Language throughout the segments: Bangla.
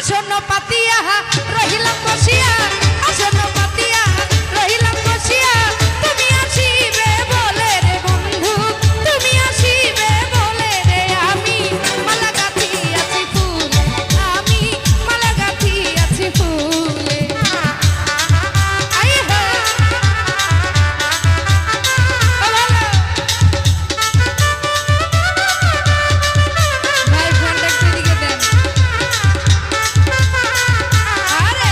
আসন্ন পাতিয়া রহিলাম বসিয়া আসন্ন পাতিয়া রহিলাম বসিয়া তুমি আসিবে বলে রে বন্ধু তুমি আসিবে বলে রে আমি মালা গাঁথিয়াছি ফুল আমি মালা গাঁথিয়াছি ফুলে আই হো ভাই ফোনটা একটু দিকে দেন আরে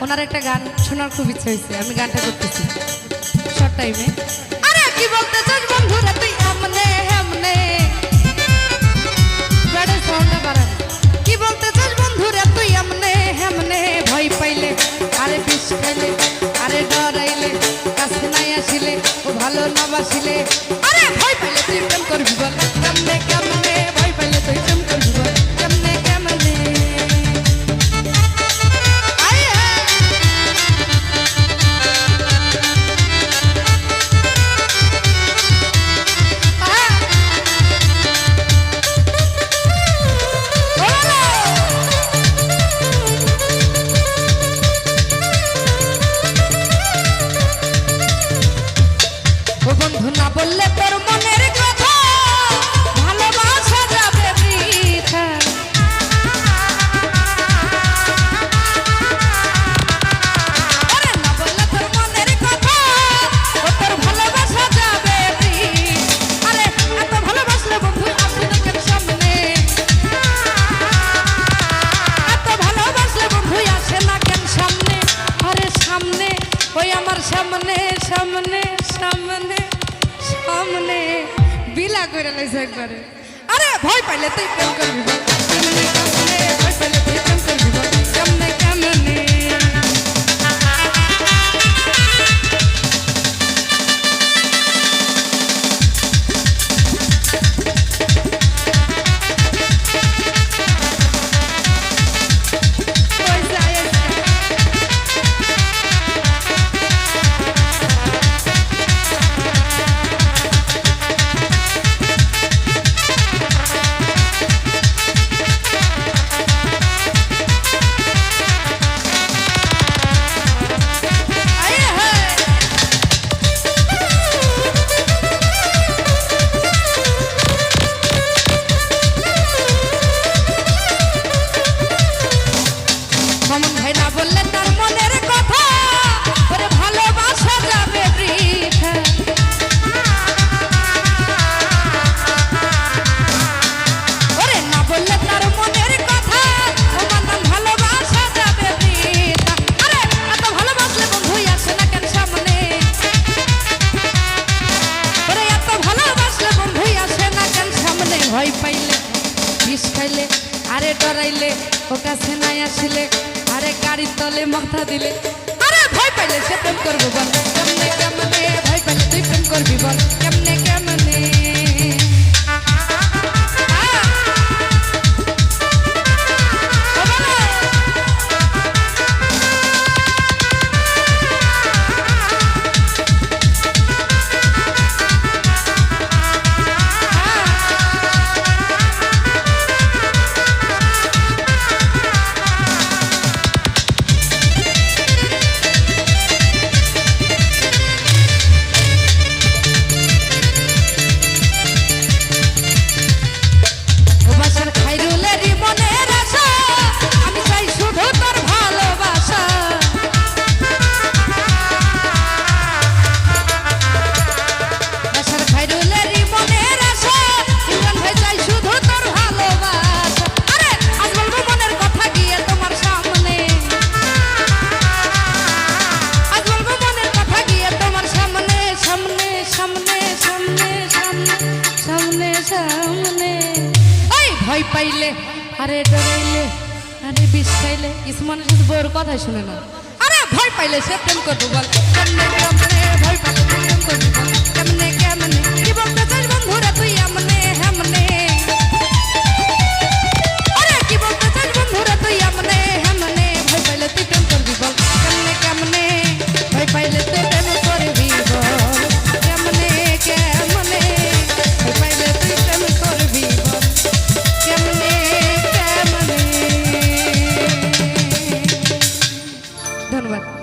ওনার একটা গান শোনার খুব ইচ্ছা হয়েছে, আমি গানটা করতেছি শর্ট টাইমে। আরে কি বলতে চাস বন্ধুরা তুই এমনে হেমনে, গাড়ির সাউন্ডটা বাড়ান। কি বলতে চাস বন্ধুরা তুই এমনে হেমনে, ভয় পাইলে আরে বিষ খাইলে আরে ডরাইলে কাছে নাই আসিলে ও ভালো না বাসিলে, আরে ভয় পাইলে তুই প্রেম করবি বল কেমনে কেমনে, ভয় পাইলে তুই প্রেম করবি বল কেমনে কেমনে। ও বন্ধু না বললে তোর মনের কথা, ভালোবাসা যাবে বৃথা। আরে না বললে তোর মনের কথা, ও তোর ভালোবাসা যাবে বৃথা। আরে এত ভালোবাসলে বন্ধু আসে না কেন সামনে, এত ভালোবাসলে বন্ধু আসে না কেন সামনে। আরে সামনে ওই আমার সামনে সামনে সামনে সামনে বিলা করে লাইছে একবারে। আরে ভয় পাইলে তুই প্রেম করবি বল কেমনে কেমনে, ভয় পাইলে তুই প্রেম করবি বল কেমনে কেমনে। মামুন ভাই না বললে তার মনের কথা, ওরে ভালোবাসা যাবে বৃথা। ওরে না বললে তার মনের কথা, ও মানন ভালোবাসা যাবে বৃথা। আরে এত ভালোবাসলে বন্ধু আসে না কেন সামনে, ওরে এত ভালোবাসলে বন্ধু আসে না কেন সামনে। ভয় পাইলে বিষ খাইলে আরে ডরাইলে ও কাছে নাই আসিলে, আরে গাড়ির তলে মাথা দিলে, আরে ভয় পাইলে সে প্রেম করবো বল কেমনে কেমনে, ভয় পাইলে তুই প্রেম করবি বল কেমনে কেমনে। ভয় পাইলে আরে ডরাইলে আরে বিষ খাইলে কিছু মানুষ বউর কথা শুনে না। আরে ভয় পাইলে সে প্রেম করবো বল কেমনে কেমনে, ভয় পাইলে প্রেম করবো বল কেমনে কেমনে। কি বলতে চাস বন্ধুরা তুই এমনে হেমনে, আরে কি বলতে চাস বন্ধুরা তুই এমনে হেমনে, ভয় পাইলে তুই প্রেম করবি বল কেমনে কেমনে, ভয় পাইলে তুই প্রেম করবি বল কেমনে কেমনে, ভয় পাইলে তুই প্রেম করবি বল কেমনে কেমনে। ধন্যবাদ।